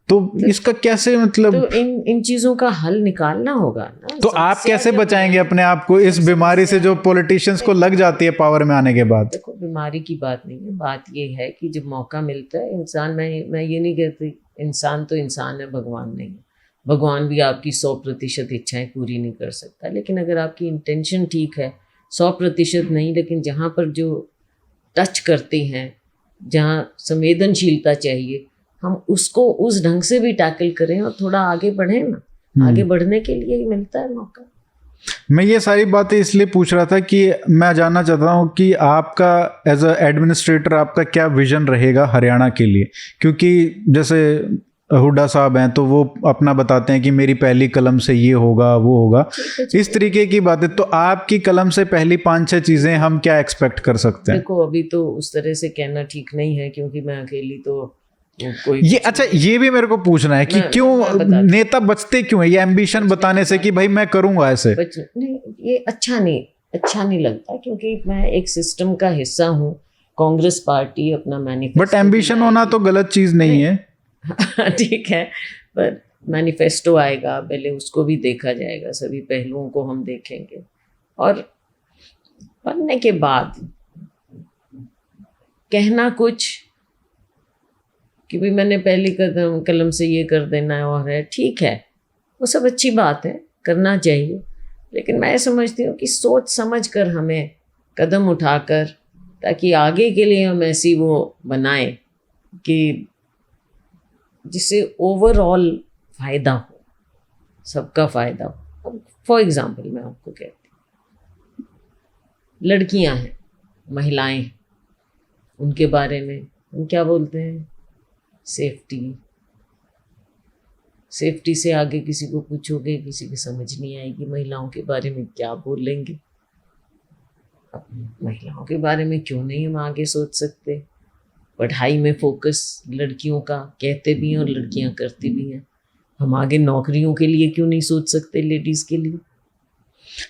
S1: तो इसका कैसे, मतलब
S2: तो इन चीजों का हल निकालना होगा ना।
S1: तो आप कैसे बचाएंगे अपने आप को इस बीमारी से जो पॉलिटिशियंस को लग जाती है पावर में आने के बाद?
S2: देखो, बीमारी की बात नहीं है, बात ये है कि जब मौका मिलता है इंसान, मैं ये नहीं कहती इंसान तो इंसान है, भगवान नहीं है। भगवान भी आपकी 100% इच्छाएं पूरी नहीं कर सकता, लेकिन अगर आपकी इंटेंशन ठीक है, 100% नहीं, लेकिन जहाँ पर जो टच करते हैं, जहाँ संवेदनशीलता चाहिए, हम उसको उस ढंग से भी टैकल करें और थोड़ा आगे बढ़ें ना। आगे बढ़ने के लिए ही मिलता है मौका।
S1: मैं ये सारी बातें इसलिए पूछ रहा था कि मैं जानना चाहता हूँ कि आपका एज अ एडमिनिस्ट्रेटर आपका क्या विजन रहेगा हरियाणा के लिए, क्योंकि जैसे हुड्डा साहब हैं तो वो अपना बताते हैं कि मेरी पहली कलम से ये होगा वो होगा, इस तरीके की बातें। तो आपकी कलम से पहली 5-6 चीजें हम क्या एक्सपेक्ट कर सकते हैं?
S2: देखो, अभी तो उस तरह से कहना ठीक नहीं है, क्योंकि मैं अकेली तो कोई
S1: ये, अच्छा, ये भी मेरे को पूछना है कि क्यों नेता बचते क्यों है? ये एम्बिशन बताने से कि भाई मैं करूंगा ऐसे
S2: नहीं, ये अच्छा नहीं लगता, क्योंकि मैं एक सिस्टम का हिस्सा हूँ। कांग्रेस पार्टी अपना मैनिफेस्टो,
S1: बट एम्बिशन होना तो गलत चीज नहीं है।
S2: ठीक है, पर मैनिफेस्टो आएगा, पहले उसको भी देखा जाएगा, सभी पहलुओं को हम देखेंगे, और बनने के बाद कहना कुछ कि भी मैंने पहली कलम से ये कर देना है और है, ठीक है, वो सब अच्छी बात है, करना चाहिए, लेकिन मैं समझती हूँ कि सोच समझ कर हमें कदम उठाकर, ताकि आगे के लिए हम ऐसी वो बनाएं कि जिससे ओवरऑल फ़ायदा हो, सबका फ़ायदा हो। अब फॉर एग्ज़ाम्पल मैं आपको कहती हूँ, लड़कियां हैं, महिलाएं, उनके बारे में हम क्या बोलते हैं? सेफ्टी, सेफ्टी से आगे किसी को पूछोगे, किसी की समझ नहीं आएगी। महिलाओं के बारे में क्या बोलेंगे? अब महिलाओं के बारे में क्यों नहीं हम आगे सोच सकते? पढ़ाई में फोकस लड़कियों का कहते भी हैं और लड़कियां करती भी हैं। हम आगे नौकरियों के लिए क्यों नहीं सोच सकते, लेडीज के लिए?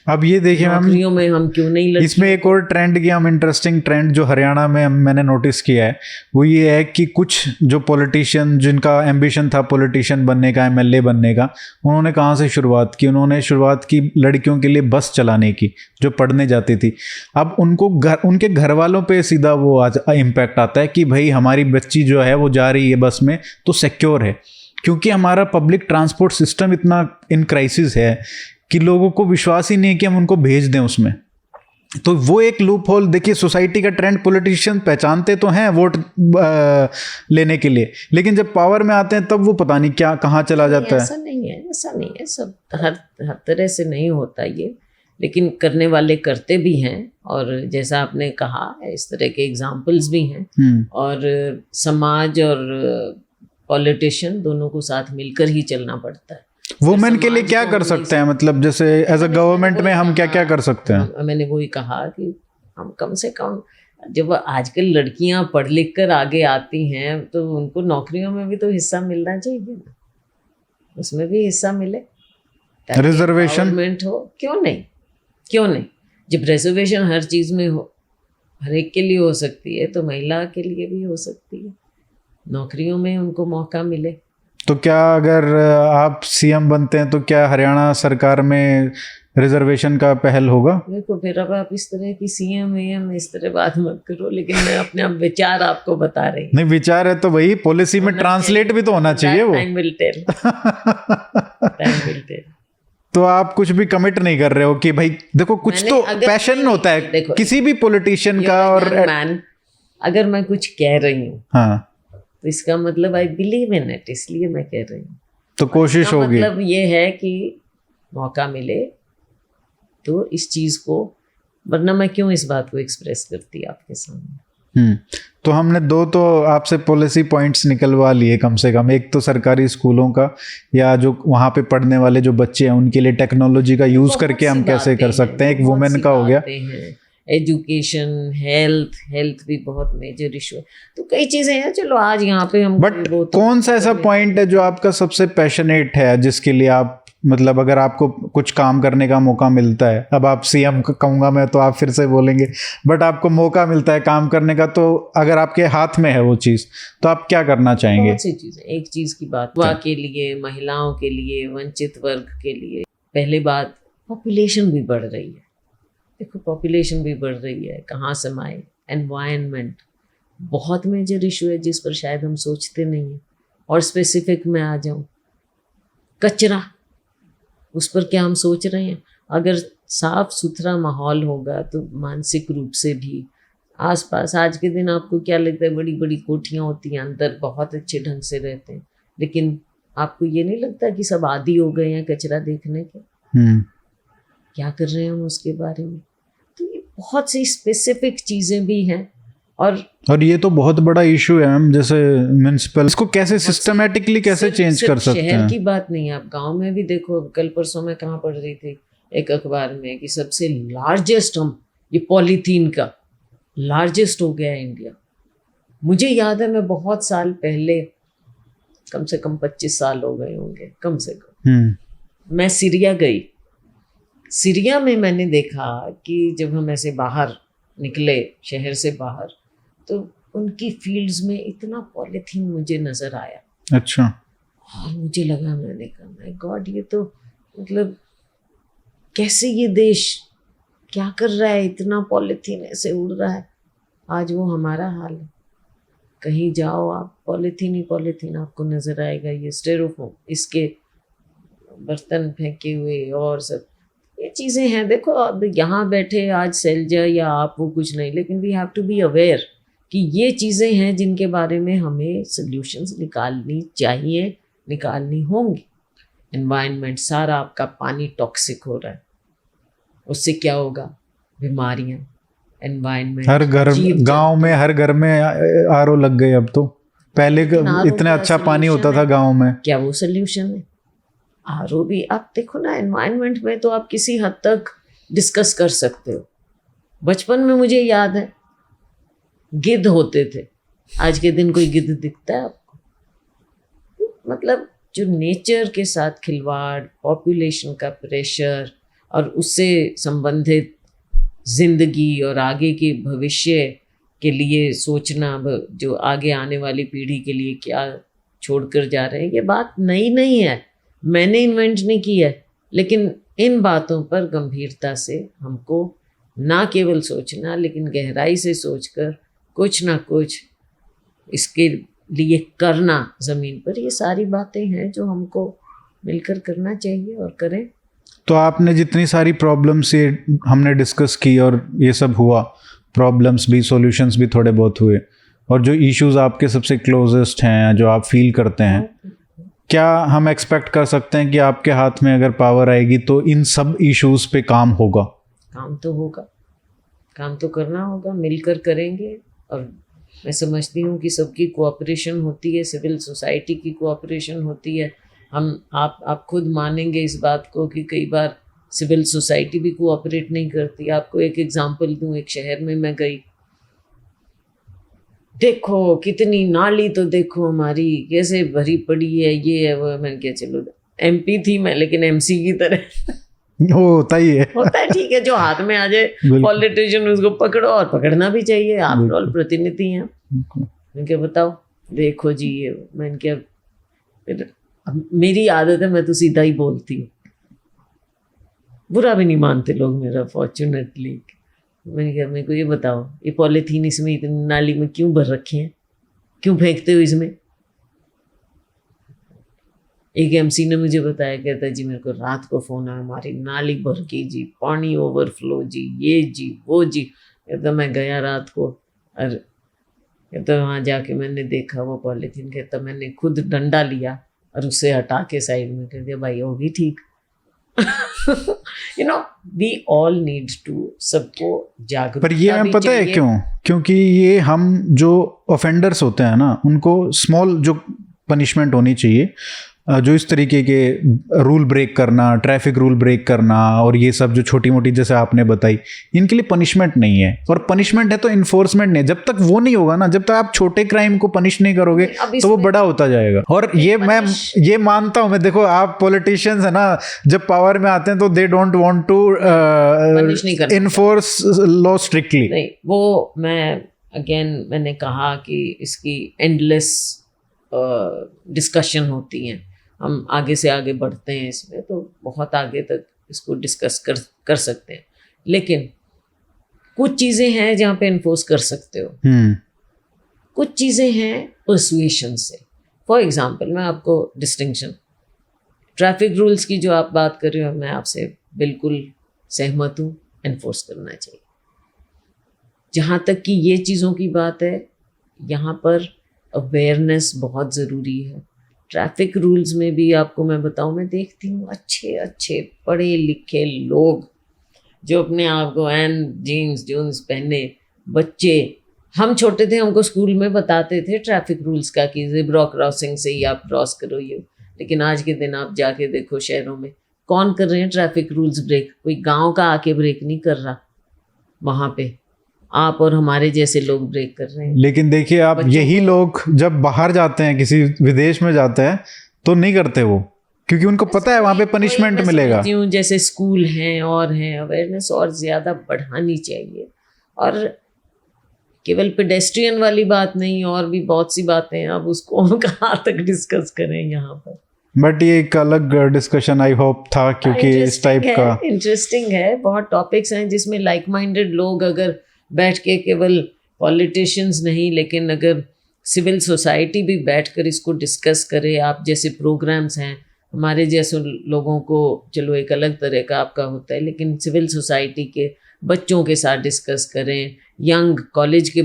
S1: अब ये देखिए मैम,
S2: नौकरियों में हम क्यों नहीं
S1: इसमें एक और ट्रेंड की हम इंटरेस्टिंग ट्रेंड जो हरियाणा में मैंने नोटिस किया है वो ये है कि कुछ जो पॉलिटिशियन जिनका एम्बिशन था पॉलिटिशियन बनने का, एमएलए बनने का, उन्होंने कहाँ से शुरुआत की? उन्होंने शुरुआत की लड़कियों के लिए बस चलाने की, जो पढ़ने जाती थी। अब उनको उनके घर वालों पे सीधा वो आज इम्पैक्ट आता है कि भाई हमारी बच्ची जो है वो जा रही है बस में तो सिक्योर है, क्योंकि हमारा पब्लिक ट्रांसपोर्ट सिस्टम इतना इन क्राइसिस है कि लोगों को विश्वास ही नहीं है कि हम उनको भेज दें उसमें। तो वो एक लूप होल, देखिए सोसाइटी का ट्रेंड पॉलिटिशियन पहचानते तो हैं वोट लेने के लिए, लेकिन जब पावर में आते हैं तब वो पता नहीं क्या कहाँ चला जाता है।
S2: ऐसा नहीं है, ऐसा नहीं है, सब हर तरह से नहीं होता ये, लेकिन करने वाले करते भी हैं। और जैसा आपने कहा इस तरह के एग्जाम्पल्स भी हैं। और समाज और पॉलिटिशियन दोनों को साथ मिलकर ही चलना पड़ता है।
S1: वुमेन के लिए क्या कर सकते हैं, मतलब जैसे एज अ गवर्नमेंट में हम क्या क्या कर सकते हैं?
S2: मैंने वही कहा कि हम कम से कम, जब आजकल लड़कियां पढ़ लिख कर आगे आती हैं तो उनको नौकरियों में भी तो हिस्सा मिलना चाहिए ना, उसमें भी हिस्सा मिले,
S1: रिजर्वेशन
S2: गवर्नमेंट हो। क्यों नहीं, क्यों नहीं? जब रिजर्वेशन हर चीज में हो, हर एक के लिए हो सकती है, तो महिला के लिए भी हो सकती है, नौकरियों में उनको मौका मिले।
S1: तो क्या अगर आप सीएम बनते हैं तो क्या हरियाणा सरकार में रिजर्वेशन का पहल होगा?
S2: देखो फिर अब आप इस तरह की सीएम इस तरह बात मत करो, लेकिन मैं अपने आप विचार आपको बता रही हूँ।
S1: नहीं, विचार है तो वही पॉलिसी में ट्रांसलेट भी तो होना चाहिए वो।
S2: Time will tell, time will tell.
S1: तो आप कुछ भी कमिट नहीं कर रहे हो कि भाई देखो कुछ तो पैशन होता है किसी भी पॉलिटिशियन का। और
S2: मैन, अगर मैं कुछ कह रही हूँ
S1: हाँ
S2: तो इसका मतलब आई बिलीव इन इट, इसलिए मैं कह रही हूँ।
S1: तो कोशिश होगी,
S2: मतलब ये है कि मौका मिले तो इस चीज को, वरना मैं क्यों इस बात को एक्सप्रेस करती आपके सामने।
S1: तो हमने दो तो आपसे पॉलिसी पॉइंट्स निकलवा लिए कम से कम। एक तो सरकारी स्कूलों का, या जो वहाँ पे पढ़ने वाले जो बच्चे हैं उनके लिए टेक्नोलॉजी का यूज करके हम कैसे कर सकते हैं, एक वुमेन का हो गया।
S2: एजुकेशन, हेल्थ भी बहुत मेजर इशू है, तो कई चीजें हैं। चलो आज यहाँ पे हम,
S1: बट कौन सा ऐसा पॉइंट है जो आपका सबसे पैशनेट है, जिसके लिए आप, मतलब अगर आपको कुछ काम करने का मौका मिलता है, अब आप सीएम कहूँगा मैं तो आप फिर से बोलेंगे, बट आपको मौका मिलता है काम करने का, तो अगर आपके हाथ में है वो चीज़ तो आप क्या करना चाहेंगे?
S2: बहुत सी चीज़ें। एक चीज़ की बात युवा के लिए, महिलाओं के लिए, वंचित वर्ग के लिए। पहली बात, पॉपुलेशन भी बढ़ रही है। देखो पॉपुलेशन भी बढ़ रही है, कहाँ समाए। एनवायरनमेंट बहुत मेजर इशू है जिस पर शायद हम सोचते नहीं हैं। और स्पेसिफिक में आ जाऊँ, कचरा, उस पर क्या हम सोच रहे हैं? अगर साफ सुथरा माहौल होगा तो मानसिक रूप से भी आसपास, आज के दिन आपको क्या लगता है, बड़ी बड़ी कोठियाँ होती हैं, अंदर बहुत अच्छे ढंग से रहते हैं, लेकिन आपको ये नहीं लगता कि सब आदी हो गए हैं कचरा देखने के? क्या कर रहे हैं हम उसके बारे में? तो ये बहुत सी स्पेसिफिक चीज़ें भी हैं। और ये
S1: तो बहुत बड़ा इशू है मैम, जैसे म्युनिसिपल, इसको कैसे सिस्टमेटिकली कैसे चेंज कर सकते हैं?
S2: शहर की बात नहीं है, आप गांव में भी देखो। कल परसों में कहाँ पढ़ रही थी एक अखबार में कि सबसे लार्जेस्ट, हम ये पॉलीथीन का लार्जेस्ट हो गया है इंडिया। मुझे याद है मैं बहुत साल पहले, कम से कम 25 साल हो गए होंगे कम से कम, मैं सीरिया गई। सीरिया में मैंने देखा कि जब हम ऐसे बाहर निकले शहर से बाहर, तो उनकी फील्ड्स में इतना पॉलीथीन मुझे नजर आया।
S1: अच्छा।
S2: और मुझे लगा, मैंने कहा माय गॉड, ये तो मतलब कैसे ये देश क्या कर रहा है, इतना पॉलीथीन ऐसे उड़ रहा है। आज वो हमारा हाल है। कहीं जाओ आप, पॉलीथीन ही पॉलीथीन आपको नजर आएगा। ये स्टेरोफोम, इसके बर्तन फेंके हुए और सब ये चीज़ें हैं। देखो अब यहाँ बैठे आज सैलजा या आप, वो कुछ नहीं, लेकिन we have to be aware कि ये चीज़ें हैं जिनके बारे में हमें सॉल्यूशंस निकालनी चाहिए, निकालनी होंगी। एनवायरनमेंट, सारा आपका पानी टॉक्सिक हो रहा है, उससे क्या होगा? बीमारियाँ। एनवायरनमेंट,
S1: हर घर, गांव में हर घर में आरओ लग गए अब तो। पहले इतना अच्छा पानी होता था गांव में।
S2: क्या वो सॉल्यूशन है? आरओ भी आप देखो ना, एनवायरनमेंट में तो आप किसी हद तक डिस्कस कर सकते हो। बचपन में मुझे याद है गिद्ध होते थे, आज के दिन कोई गिद्ध दिखता है आपको? मतलब जो नेचर के साथ खिलवाड़, पॉपुलेशन का प्रेशर और उससे संबंधित जिंदगी और आगे के भविष्य के लिए सोचना, जो आगे आने वाली पीढ़ी के लिए क्या छोड़कर जा रहे हैं, ये बात नई नहीं है, मैंने इन्वेंट नहीं की है। लेकिन इन बातों पर गंभीरता से हमको ना केवल सोचना, लेकिन गहराई से सोचकर कुछ ना कुछ इसके लिए करना ज़मीन पर, ये सारी बातें हैं जो हमको मिलकर करना चाहिए और करें।
S1: तो आपने जितनी सारी प्रॉब्लम्स ये हमने डिस्कस की और ये सब हुआ, प्रॉब्लम्स भी, सॉल्यूशंस भी थोड़े बहुत हुए, और जो इश्यूज आपके सबसे क्लोजेस्ट हैं, जो आप फील करते हैं, क्या हम एक्सपेक्ट कर सकते हैं कि आपके हाथ में अगर पावर आएगी तो इन सब इश्यूज पे काम होगा?
S2: काम तो होगा, काम तो करना होगा, मिलकर करेंगे। और मैं समझती हूँ कि सबकी कोऑपरेशन होती है, सिविल सोसाइटी की कोऑपरेशन होती है। आप खुद मानेंगे इस बात को कि कई बार सिविल सोसाइटी भी कोऑपरेट नहीं करती। आपको एक एग्जांपल दूँ, एक शहर में मैं गई, देखो कितनी नाली, तो देखो हमारी कैसे भरी पड़ी है, ये है वो है। मैंने कहा चलो, एमपी थी मैं, लेकिन एमसी की तरह
S1: होता ही है,
S2: होता है, ठीक है, जो हाथ में आ जाए पॉलिटिशियन उसको पकड़ो, और पकड़ना भी चाहिए, आफ्टर ऑल प्रतिनिधि हैं। मैंने क्या बताओ, देखो जी ये, मैंने क्या, अब मेरी आदत है, मैं तो सीधा ही बोलती हूँ, बुरा भी नहीं मानते लोग मेरा, फॉर्चुनेटली। मैंने कहा मेरे को ये बताओ, ये पॉलीथीन इसमें इतनी नाली में क्यों भर रखे हैं, क्यों फेंकते हो इसमें? एक एमसी ने मुझे बताया, कहता जी मेरे को रात को फोन आया, हमारी नाली भर गई जी, पानी ओवरफ्लो जी, ये जी वो जी। कहता मैं गया रात को, और कहता वहाँ जाके मैंने देखा वो पॉलीथीन, कहता मैंने खुद डंडा लिया और उसे हटा के साइड में कर दिया, भाई होगी ठीक। You know, we all need to, सबको जागरूकता।
S1: पर ये हमें पता है क्यों? क्योंकि ये हम जो ऑफेंडर्स होते हैं ना, उनको स्मॉल जो पनिशमेंट होनी चाहिए, जो इस तरीके के रूल ब्रेक करना, ट्रैफिक रूल ब्रेक करना, और ये सब जो छोटी मोटी जैसे आपने बताई, इनके लिए पनिशमेंट नहीं है। और पनिशमेंट है तो इन्फोर्समेंट नहीं है। जब तक वो नहीं होगा ना, जब तक आप छोटे क्राइम को पनिश नहीं करोगे तो वो बड़ा होता जाएगा। और ये मैं ये मानता हूं मैं, देखो आप पॉलिटिशियंस है ना, जब पावर में आते हैं तो they don't want to enforce law strictly.
S2: नहीं, वो मैंने कहा कि इसकी एंडलेस डिस्कशन होती हैं, हम आगे से आगे बढ़ते हैं इसमें, तो बहुत आगे तक इसको डिस्कस कर सकते हैं। लेकिन कुछ चीज़ें हैं जहाँ पे इन्फोर्स कर सकते हो, कुछ चीज़ें हैं पर्सुएशन से। फॉर एग्जांपल मैं आपको डिस्टिंक्शन, ट्रैफिक रूल्स की जो आप बात कर रहे हो, मैं आपसे बिल्कुल सहमत हूँ, इन्फोर्स करना चाहिए। जहाँ तक कि ये चीज़ों की बात है, यहाँ पर अवेयरनेस बहुत ज़रूरी है। ट्रैफिक रूल्स में भी आपको मैं बताऊं, मैं देखती हूँ अच्छे अच्छे पढ़े लिखे लोग जो अपने आप को एन जीन्स जून्स पहने, बच्चे, हम छोटे थे हमको स्कूल में बताते थे ट्रैफिक रूल्स का कि ज़ेब्रा क्रॉसिंग से ही आप क्रॉस करो ये। लेकिन आज के दिन आप जाके देखो शहरों में कौन कर रहे हैं ट्रैफिक रूल्स ब्रेक? कोई गांव का आके ब्रेक नहीं कर रहा, वहाँ पे आप और हमारे जैसे लोग ब्रेक कर रहे हैं।
S1: लेकिन देखिए आप, यही लोग जब बाहर जाते हैं, किसी विदेश में जाते हैं, तो नहीं करते वो, क्योंकि उनको पता है वहाँ पे पनिशमेंट मिलेगा।
S2: जैसे स्कूल हैं और हैं, अवेयरनेस और ज़्यादा बढ़ानी चाहिए। और केवल पेडेस्ट्रियन वाली बात नहीं, और भी बहुत सी बातें हैं, अब उसको हम कहाँ तक डिस्कस करें यहाँ पर।
S1: बट ये एक अलग डिस्कशन आई होप था, क्योंकि इस टाइप का
S2: इंटरेस्टिंग है। बहुत टॉपिक्स हैं जिसमें लाइक माइंडेड लोग अगर बैठ के, केवल पॉलिटिशियंस नहीं, लेकिन अगर सिविल सोसाइटी भी बैठकर इसको डिस्कस करे, आप जैसे प्रोग्राम्स हैं, हमारे जैसे लोगों को, चलो एक अलग तरह का आपका होता है, लेकिन सिविल सोसाइटी के बच्चों के साथ डिस्कस करें, यंग कॉलेज के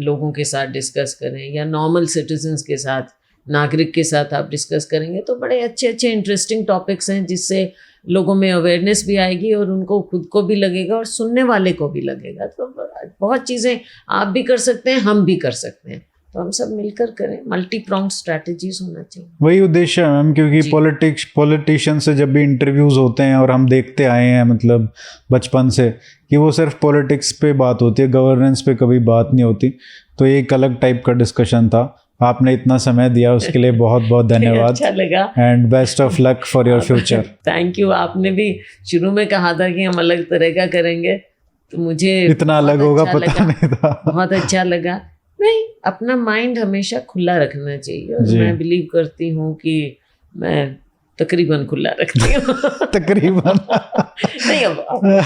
S2: लोगों के साथ डिस्कस करें, या नॉर्मल सिटीजन्स के साथ, नागरिक के साथ आप डिस्कस करेंगे तो बड़े अच्छे अच्छे इंटरेस्टिंग टॉपिक्स हैं, जिससे लोगों में अवेयरनेस भी आएगी और उनको खुद को भी लगेगा और सुनने वाले को भी लगेगा। तो बहुत चीज़ें आप भी कर सकते हैं, हम भी कर सकते हैं। तो हम सब मिलकर करें, मल्टी प्रॉन्ग स्ट्रैटेजीज होना चाहिए।
S1: वही उद्देश्य है मैम, क्योंकि
S2: जी।
S1: पॉलिटिशियन से जब भी इंटरव्यूज होते हैं और हम देखते आए हैं मतलब बचपन से कि वो सिर्फ पॉलिटिक्स पे बात होती है, गवर्नेंस पे कभी बात नहीं होती। तो ये एक अलग टाइप का डिस्कशन था। आपने इतना समय दिया उसके लिए बहुत बहुत धन्यवाद।
S2: अच्छा लगा।
S1: And best of luck for your future.
S2: Thank you. आपने भी शुरू में कहा था कि हम अलग तरह का करेंगे, तो मुझे
S1: इतना अलग
S2: बहुत
S1: होगा
S2: अच्छा
S1: पता
S2: लगा,
S1: नहीं था।
S2: बहुत अच्छा लगा। नहीं, अपना माइंड हमेशा खुला रखना चाहिए, और
S1: जी।
S2: मैं बिलीव करती हूँ कि मैं तकरीबन खुला रखती हूँ।
S1: तकरीबन।
S2: नहीं, अब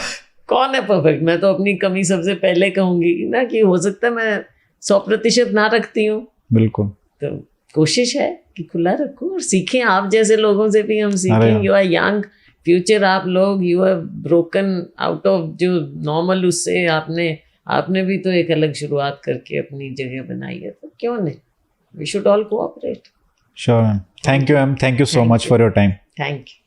S2: कौन है परफेक्ट? मैं तो अपनी कमी सबसे पहले कहूंगी ना, कि हो सकता है मैं 100% ना रखती हूँ,
S1: बिल्कुल।
S2: तो कोशिश है कि खुला रखूं और सीखें। आप जैसे लोगों से भी हम सीखें। यू आर यंग, फ्यूचर आप लोग, you are broken out of जो नॉर्मल, उससे आपने भी तो एक अलग शुरुआत करके अपनी जगह बनाई है, तो क्यों नहीं, we should all cooperate.
S1: Sure ma'am. Thank you ma'am, thank you so much for your time.
S2: Thank you.